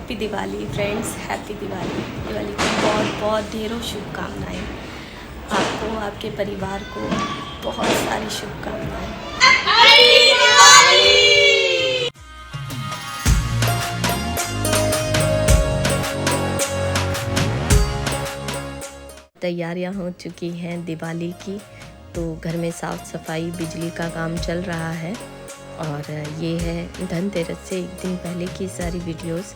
Happy Diwali friends, happy Diwali. Diwali की बहुत बहुत ढेरों शुभकामनाएं आपको, आपके परिवार को बहुत सारी शुभकामनाएं। तैयारियां हो चुकी हैं दिवाली की, तो घर में साफ़ सफाई, बिजली का काम चल रहा है। और ये है धनतेरस से एक दिन पहले की सारी वीडियोस।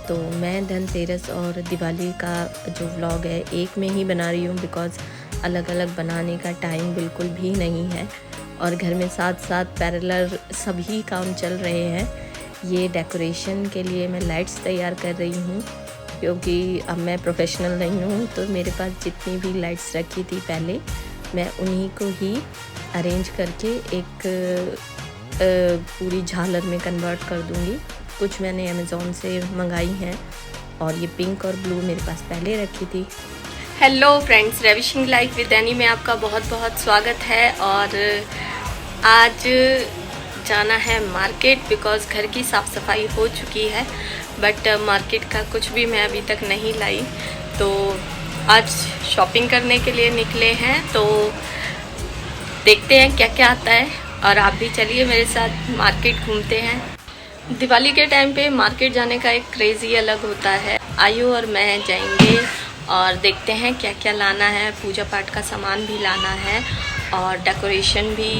तो मैं धनतेरस और दिवाली का जो व्लॉग है एक में ही बना रही हूँ, बिकॉज़ अलग अलग बनाने का टाइम बिल्कुल भी नहीं है। और घर में साथ साथ पैरेलल सभी काम चल रहे हैं। ये डेकोरेशन के लिए मैं लाइट्स तैयार कर रही हूँ, क्योंकि अब मैं प्रोफेशनल नहीं हूँ, तो मेरे पास जितनी भी लाइट्स रखी थी पहले, मैं उन्हीं को ही अरेंज करके एक पूरी झालर में कन्वर्ट कर दूँगी। कुछ मैंने अमेज़ॉन से मंगाई हैं, और ये पिंक और ब्लू मेरे पास पहले रखी थी। Hello friends, ravishing life with any में आपका बहुत बहुत स्वागत है। और आज जाना है मार्केट, बिकॉज़ घर की साफ़ सफाई हो चुकी है, बट मार्केट का कुछ भी मैं अभी तक नहीं लाई। तो आज शॉपिंग करने के लिए निकले हैं, तो देखते हैं क्या क्या आता है। और आप भी चलिए मेरे साथ, मार्केट घूमते हैं। दिवाली के टाइम पे मार्केट जाने का एक क्रेज़ ही अलग होता है। आयु और मैं जाएंगे और देखते हैं क्या क्या लाना है। पूजा पाठ का सामान भी लाना है, और डेकोरेशन भी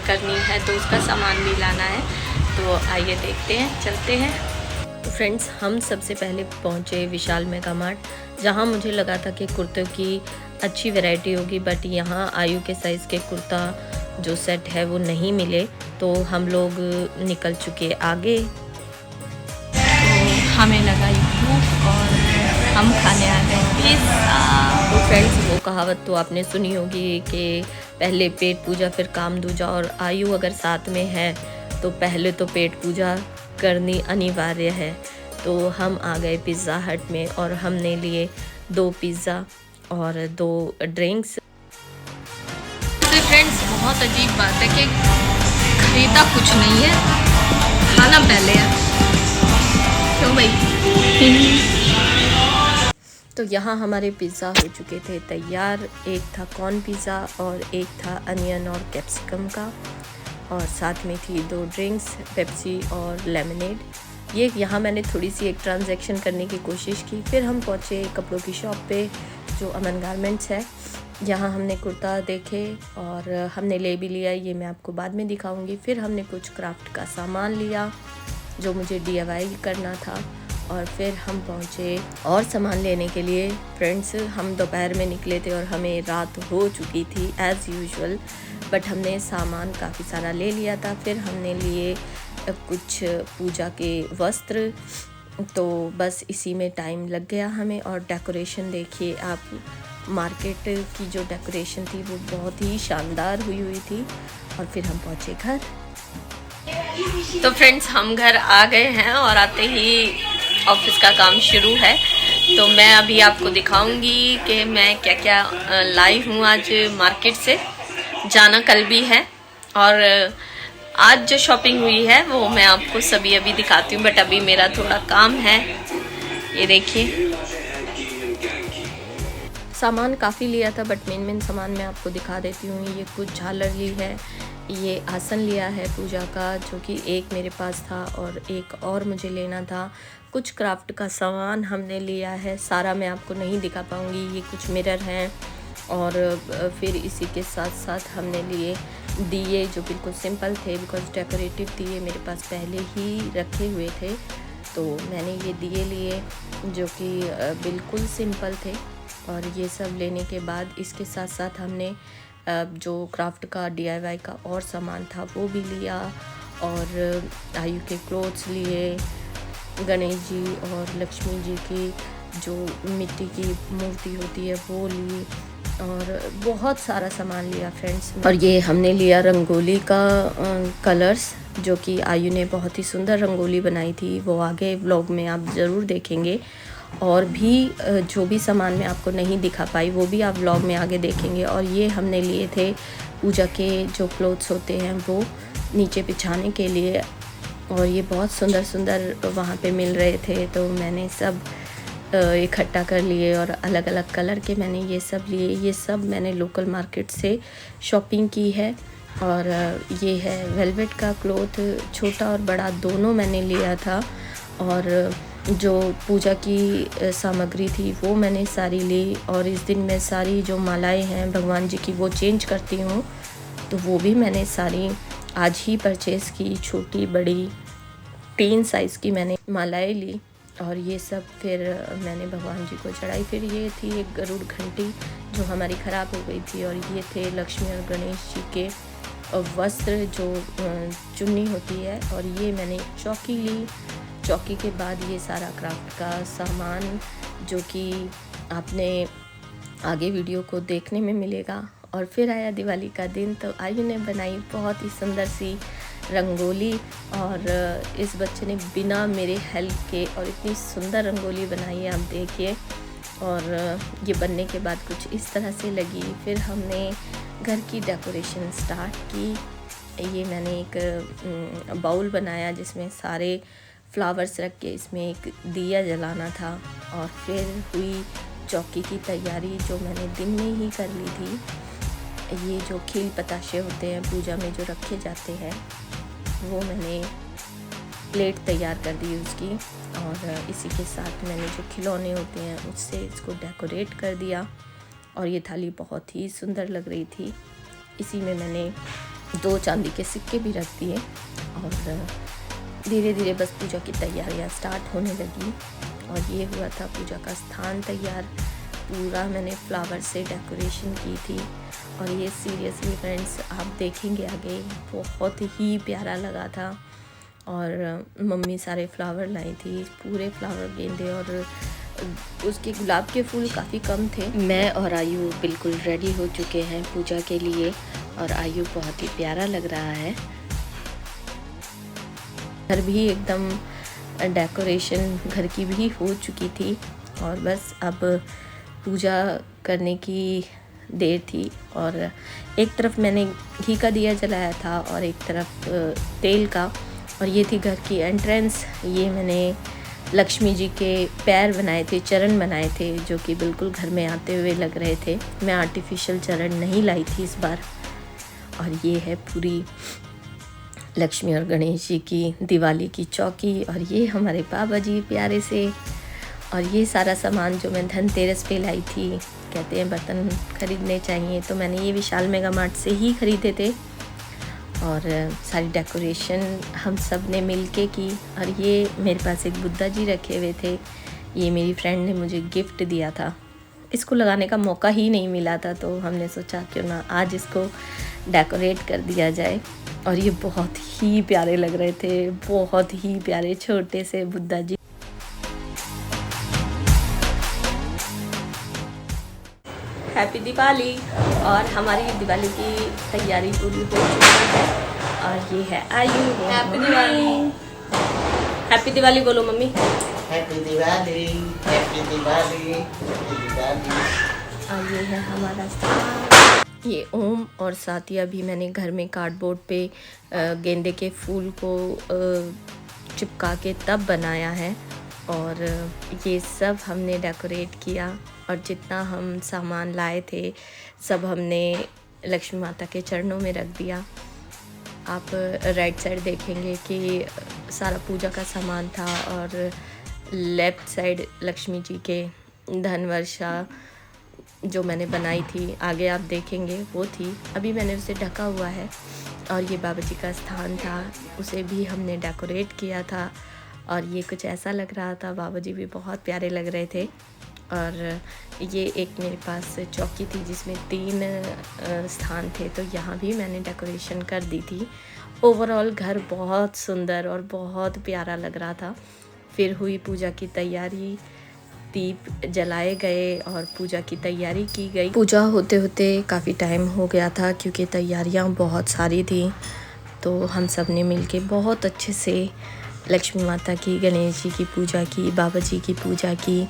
करनी है, तो उसका सामान भी लाना है। तो आइए देखते हैं, चलते हैं। फ्रेंड्स, हम सबसे पहले पहुंचे विशाल मेगा मार्ट, जहां मुझे लगा था कि कुर्ते की अच्छी वैरायटी होगी, बट यहाँ आयु के साइज़ के कुर्ता जो सेट है वो नहीं मिले। तो हम लोग निकल चुके आगे। तो हमें लगा भूख और हम खाने आ गए पिज़्ज़ा। तो फ्रेंड्स, वो कहावत तो आपने सुनी होगी कि पहले पेट पूजा फिर काम दूजा, और आयु अगर साथ में है तो पहले तो पेट पूजा करनी अनिवार्य है। तो हम आ गए पिज़्ज़ा हट में, और हमने लिए 2 पिज़्ज़ा और 2 ड्रिंक्स। फ्रेंड्स, बहुत अजीब बात है कि खरीदा कुछ नहीं है, खाना पहले है। क्यों भाई? तो यहाँ हमारे पिज़्ज़ा हो चुके थे तैयार। एक था कॉर्न पिज़्ज़ा और एक था अनियन और कैप्सिकम का, और साथ में थी 2 ड्रिंक्स, पेप्सी और लेमनेड। ये यहाँ मैंने थोड़ी सी एक ट्रांजैक्शन करने की कोशिश की। फिर हम पहुँचे कपड़ों की शॉप पे, जो अमन गारमेंट्स है। यहाँ हमने कुर्ता देखे और हमने ले भी लिया, ये मैं आपको बाद में दिखाऊंगी। फिर हमने कुछ क्राफ्ट का सामान लिया जो मुझे DIY करना था, और फिर हम पहुँचे और सामान लेने के लिए। फ्रेंड्स, हम दोपहर में निकले थे और हमें रात हो चुकी थी एज़ यूजुअल, बट हमने सामान काफ़ी सारा ले लिया था। फिर हमने लिए कुछ पूजा के वस्त्र, तो बस इसी में टाइम लग गया हमें। और डेकोरेशन देखिए आप, मार्केट की जो डेकोरेशन थी वो बहुत ही शानदार हुई थी। और फिर हम पहुँचे घर। तो फ्रेंड्स, हम घर आ गए हैं, और आते ही ऑफिस का काम शुरू है। तो मैं अभी आपको दिखाऊंगी कि मैं क्या क्या लाई हूँ आज मार्केट से। जाना कल भी है, और आज जो शॉपिंग हुई है वो मैं आपको सभी अभी दिखाती हूँ, बट अभी मेरा थोड़ा काम है। ये देखिए, सामान काफ़ी लिया था, बट मेन सामान मैं आपको दिखा देती हूँ। ये कुछ झालर ली है, ये आसन लिया है पूजा का, जो कि एक मेरे पास था और एक और मुझे लेना था। कुछ क्राफ्ट का सामान हमने लिया है, सारा मैं आपको नहीं दिखा पाऊँगी। ये कुछ मिरर हैं, और फिर इसी के साथ साथ हमने लिए दिए, जो बिल्कुल सिंपल थे, बिकॉज़ डेकोरेटिव दिए मेरे पास पहले ही रखे हुए थे। तो मैंने ये दिए लिए जो कि बिल्कुल सिंपल थे। और ये सब लेने के बाद इसके साथ साथ हमने जो क्राफ्ट का DIY का और सामान था वो भी लिया, और आयु के क्लोथ्स लिए, गणेश जी और लक्ष्मी जी की जो मिट्टी की मूर्ति होती है वो ली, और बहुत सारा सामान लिया फ्रेंड्स। और ये हमने लिया रंगोली का कलर्स, जो कि आयु ने बहुत ही सुंदर रंगोली बनाई थी, वो आगे व्लॉग में आप ज़रूर देखेंगे। और भी जो भी सामान मैं आपको नहीं दिखा पाई वो भी आप व्लॉग में आगे देखेंगे। और ये हमने लिए थे पूजा के जो क्लोथ्स होते हैं वो नीचे बिछाने के लिए, और ये बहुत सुंदर सुंदर वहाँ पे मिल रहे थे, तो मैंने सब इकट्ठा कर लिए और अलग अलग कलर के मैंने ये सब लिए। ये सब मैंने लोकल मार्केट से शॉपिंग की है। और ये है वेलवेट का क्लॉथ, छोटा और बड़ा दोनों मैंने लिया था। और जो पूजा की सामग्री थी वो मैंने सारी ली। और इस दिन मैं सारी जो मालाएं हैं भगवान जी की वो चेंज करती हूँ, तो वो भी मैंने सारी आज ही परचेज़ की। छोटी बड़ी 3 साइज़ की मैंने मालाएं ली और ये सब फिर मैंने भगवान जी को चढ़ाई। फिर ये थी एक गरुड़ घंटी जो हमारी ख़राब हो गई थी। और ये थे लक्ष्मी और गणेश जी के वस्त्र जो चुन्नी होती है। और ये मैंने चौकी ली। चौकी के बाद ये सारा क्राफ्ट का सामान जो कि आपने आगे वीडियो को देखने में मिलेगा। और फिर आया दिवाली का दिन, तो आयु ने बनाई बहुत ही सुंदर सी रंगोली। और इस बच्चे ने बिना मेरे हेल्प के और इतनी सुंदर रंगोली बनाई है, आप देखिए। और ये बनने के बाद कुछ इस तरह से लगी। फिर हमने घर की डेकोरेशन स्टार्ट की। ये मैंने एक बाउल बनाया जिसमें सारे फ्लावर्स रख के इसमें एक दिया जलाना था। और फिर हुई चौकी की तैयारी जो मैंने दिन में ही कर ली थी। ये जो खील पताशे होते हैं पूजा में जो रखे जाते हैं, वो मैंने प्लेट तैयार कर दी उसकी। और इसी के साथ मैंने जो खिलौने होते हैं उससे इसको डेकोरेट कर दिया। और ये थाली बहुत ही सुंदर लग रही थी। इसी में मैंने 2 चांदी के सिक्के भी रख दिए। और धीरे धीरे बस पूजा की तैयारियां स्टार्ट होने लगी। और ये हुआ था पूजा का स्थान तैयार। पूरा मैंने फ्लावर से डेकोरेशन की थी। और ये सीरियसली फ्रेंड्स आप देखेंगे आगे, बहुत ही प्यारा लगा था। और मम्मी सारे फ्लावर लाई थी, पूरे फ्लावर गेंदे और उसके गुलाब के फूल काफ़ी कम थे। मैं और आयु बिल्कुल रेडी हो चुके हैं पूजा के लिए। और आयु बहुत ही प्यारा लग रहा है। घर भी एकदम डेकोरेशन घर की भी हो चुकी थी। और बस अब पूजा करने की देर थी। और एक तरफ मैंने घी का दिया जलाया था और एक तरफ तेल का। और ये थी घर की एंट्रेंस। ये मैंने लक्ष्मी जी के पैर बनाए थे, चरण बनाए थे, जो कि बिल्कुल घर में आते हुए लग रहे थे। मैं आर्टिफिशियल चरण नहीं लाई थी इस बार। और ये है पूरी लक्ष्मी और गणेश जी की दिवाली की चौकी। और ये हमारे बाबा जी प्यारे से। और ये सारा सामान जो मैं धनतेरस पे लाई थी, कहते हैं बर्तन खरीदने चाहिए, तो मैंने ये विशाल मेगा मार्ट से ही ख़रीदे थे। और सारी डेकोरेशन हम सब ने मिल के की। और ये मेरे पास एक बुद्धा जी रखे हुए थे, ये मेरी फ्रेंड ने मुझे गिफ्ट दिया था। इसको लगाने का मौका ही नहीं मिला था, तो हमने सोचा क्यों ना आज इसको डेकोरेट कर दिया जाए। और ये बहुत ही प्यारे लग रहे थे, बहुत ही प्यारे छोटे से बुद्धा जी। हैप्पी दिवाली। और हमारी दिवाली की तैयारी पूरी हो चुकी है। और ये है आयु। हैप्पी दिवाली। हैप्पी दिवाली बोलो mummy. Happy Diwali, happy Diwali, happy Diwali. और ये है हमारा स्थान। ये ओम और सातिया भी मैंने घर में कार्डबोर्ड पे गेंदे के फूल को चिपका के तब बनाया है। और ये सब हमने डेकोरेट किया। और जितना हम सामान लाए थे सब हमने लक्ष्मी माता के चरणों में रख दिया। आप राइट साइड देखेंगे कि सारा पूजा का सामान था। और लेफ़्ट साइड लक्ष्मी जी के धन वर्षा जो मैंने बनाई थी, आगे आप देखेंगे वो थी। अभी मैंने उसे ढका हुआ है। और ये बाबा जी का स्थान था, उसे भी हमने डेकोरेट किया था। और ये कुछ ऐसा लग रहा था, बाबा जी भी बहुत प्यारे लग रहे थे। और ये एक मेरे पास चौकी थी जिसमें 3 स्थान थे, तो यहाँ भी मैंने डेकोरेशन कर दी थी। ओवरऑल घर बहुत सुंदर और बहुत प्यारा लग रहा था। फिर हुई पूजा की तैयारी, दीप जलाए गए और पूजा की तैयारी की गई। पूजा होते होते काफ़ी टाइम हो गया था क्योंकि तैयारियाँ बहुत सारी थी। तो हम सब ने मिलके बहुत अच्छे से लक्ष्मी माता की, गणेश जी की पूजा की, बाबा जी की पूजा की।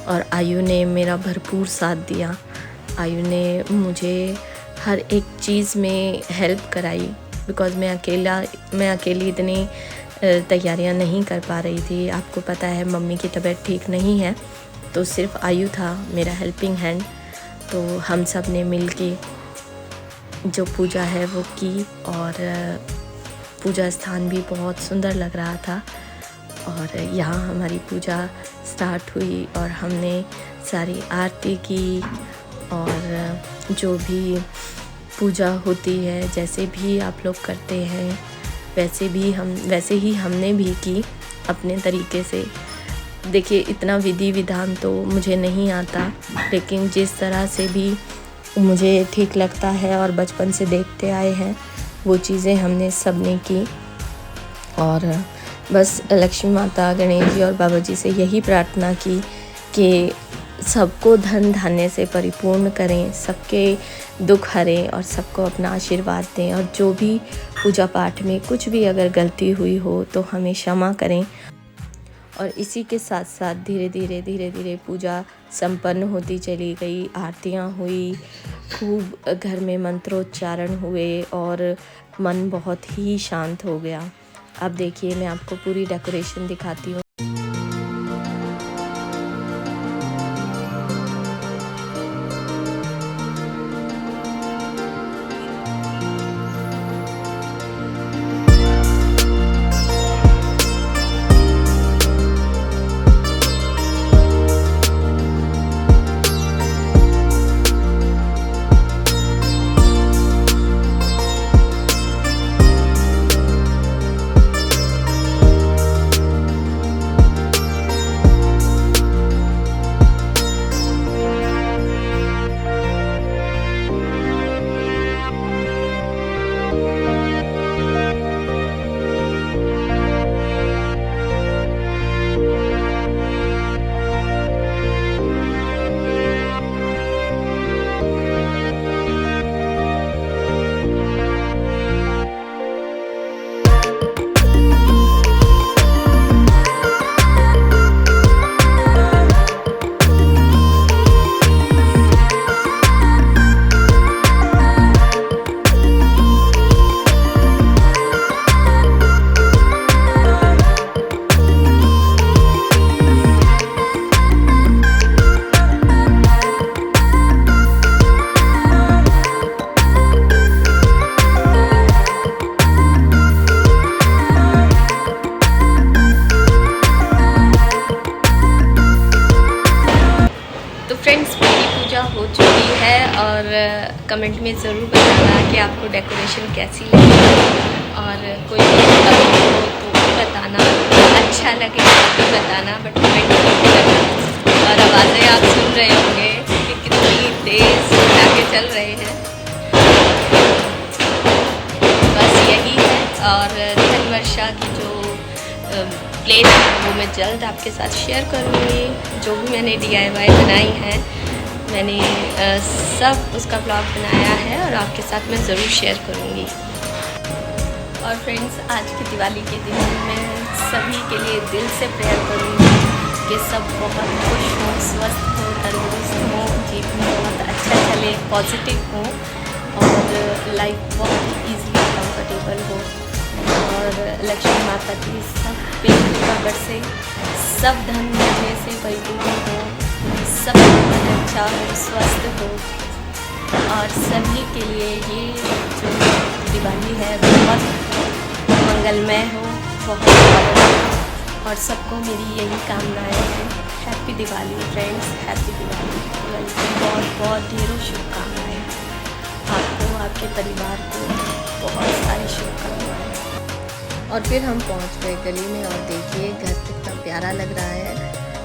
और आयु ने मेरा भरपूर साथ दिया। आयु ने मुझे हर एक चीज़ में हेल्प कराई, बिकॉज़ मैं अकेली इतनी तैयारियां नहीं कर पा रही थी। आपको पता है मम्मी की तबीयत ठीक नहीं है, तो सिर्फ आयु था मेरा हेल्पिंग हैंड। तो हम सब ने मिल के जो पूजा है वो की, और पूजा स्थान भी बहुत सुंदर लग रहा था। और यहाँ हमारी पूजा स्टार्ट हुई और हमने सारी आरती की, और जो भी पूजा होती है जैसे भी आप लोग करते हैं वैसे ही हमने भी की अपने तरीके से। देखिए, इतना विधि विधान तो मुझे नहीं आता, लेकिन जिस तरह से भी मुझे ठीक लगता है और बचपन से देखते आए हैं वो चीज़ें हमने सब ने की। और बस लक्ष्मी माता, गणेश जी और बाबा जी से यही प्रार्थना की कि सबको धन धान्य से परिपूर्ण करें, सबके दुख हरें और सबको अपना आशीर्वाद दें। और जो भी पूजा पाठ में कुछ भी अगर गलती हुई हो तो हमें क्षमा करें। और इसी के साथ साथ धीरे धीरे पूजा संपन्न होती चली गई। आरतियाँ हुई, खूब घर में मंत्रोच्चारण हुए और मन बहुत ही शांत हो गया। अब देखिए, मैं आपको पूरी डेकोरेशन दिखाती हूँ। हो चुकी है, और कमेंट में ज़रूर बताना कि आपको डेकोरेशन कैसी लगी, और कोई कमी हो तो भी बताना, अच्छा लगे तो भी बताना, बट कमेंट में बताना। और आवाज़ें आप सुन रहे होंगे कि कितनी तेज़ आगे चल रहे हैं, बस यही है। और धनवर्षा की जो प्लेट है वो मैं जल्द आपके साथ शेयर करूँगी। जो भी मैंने DIY बनाई है, मैंने सब उसका ब्लॉग बनाया है और आपके साथ मैं ज़रूर शेयर करूँगी। और फ्रेंड्स, आज की दिवाली के दिन मैं सभी के लिए दिल से प्रेयर करूँगी कि सब बहुत खुश हों, स्वस्थ हों, तंदुरुस्त हों, जीवन बहुत अच्छा चले, पॉजिटिव हों, और लाइफ बहुत ईजी कंफर्टेबल हो, और लक्ष्मी माता की सब पे कृपा बरसे, सब धन मिलने से परिपूर्ण हो, सब मन अच्छा हो, स्वस्थ हो, और सभी के लिए ये जो दिवाली है बहुत मंगलमय हो, बहुत, और सबको मेरी यही कामनाएं हैं। Happy Diwali friends, happy Diwali. बहुत बहुत ढेरों शुभकामनाएं आपको, आपके परिवार को बहुत सारी शुभकामनाएं। और फिर हम पहुंच गए गली में, और देखिए घर कितना प्यारा लग रहा है,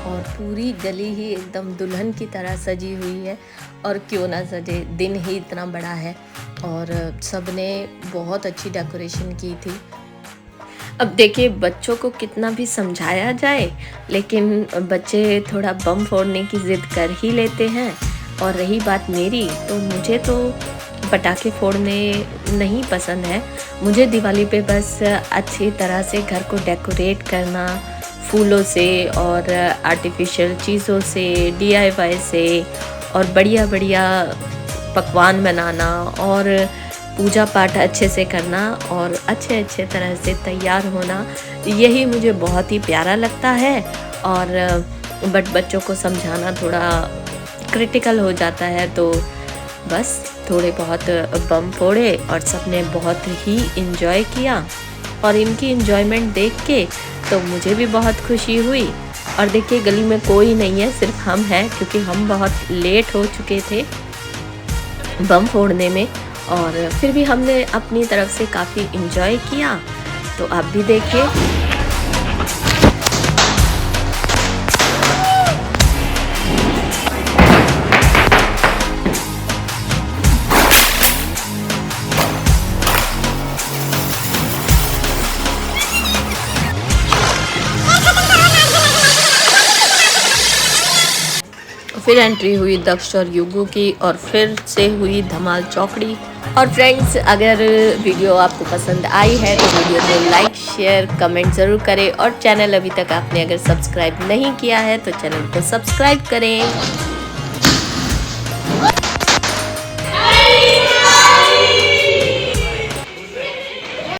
और पूरी गली ही एकदम दुल्हन की तरह सजी हुई है। और क्यों ना सजे, दिन ही इतना बड़ा है, और सबने बहुत अच्छी डेकोरेशन की थी। अब देखिए, बच्चों को कितना भी समझाया जाए, लेकिन बच्चे थोड़ा बम फोड़ने की ज़िद कर ही लेते हैं। और रही बात मेरी, तो मुझे तो पटाखे फोड़ने नहीं पसंद है। मुझे दिवाली पे बस अच्छी तरह से घर को डेकोरेट करना, फूलों से और आर्टिफिशियल चीज़ों से, DIY से, और बढ़िया बढ़िया पकवान बनाना, और पूजा पाठ अच्छे से करना और अच्छे तरह से तैयार होना, यही मुझे बहुत ही प्यारा लगता है। और बच्चों को समझाना थोड़ा क्रिटिकल हो जाता है, तो बस थोड़े बहुत बम फोड़े और सबने बहुत ही इन्जॉय किया। और इनकी इन्जॉयमेंट देख के तो मुझे भी बहुत खुशी हुई। और देखिए गली में कोई नहीं है, सिर्फ हम हैं, क्योंकि हम बहुत लेट हो चुके थे बम फोड़ने में। और फिर भी हमने अपनी तरफ से काफ़ी इन्जॉय किया, तो आप भी देखिए। फिर एंट्री हुई दक्ष और युगू की, और फिर से हुई धमाल चौकड़ी। और फ्रेंड्स, अगर वीडियो आपको पसंद आई है तो वीडियो को लाइक शेयर कमेंट ज़रूर करें। और चैनल अभी तक आपने अगर सब्सक्राइब नहीं किया है तो चैनल को सब्सक्राइब करें।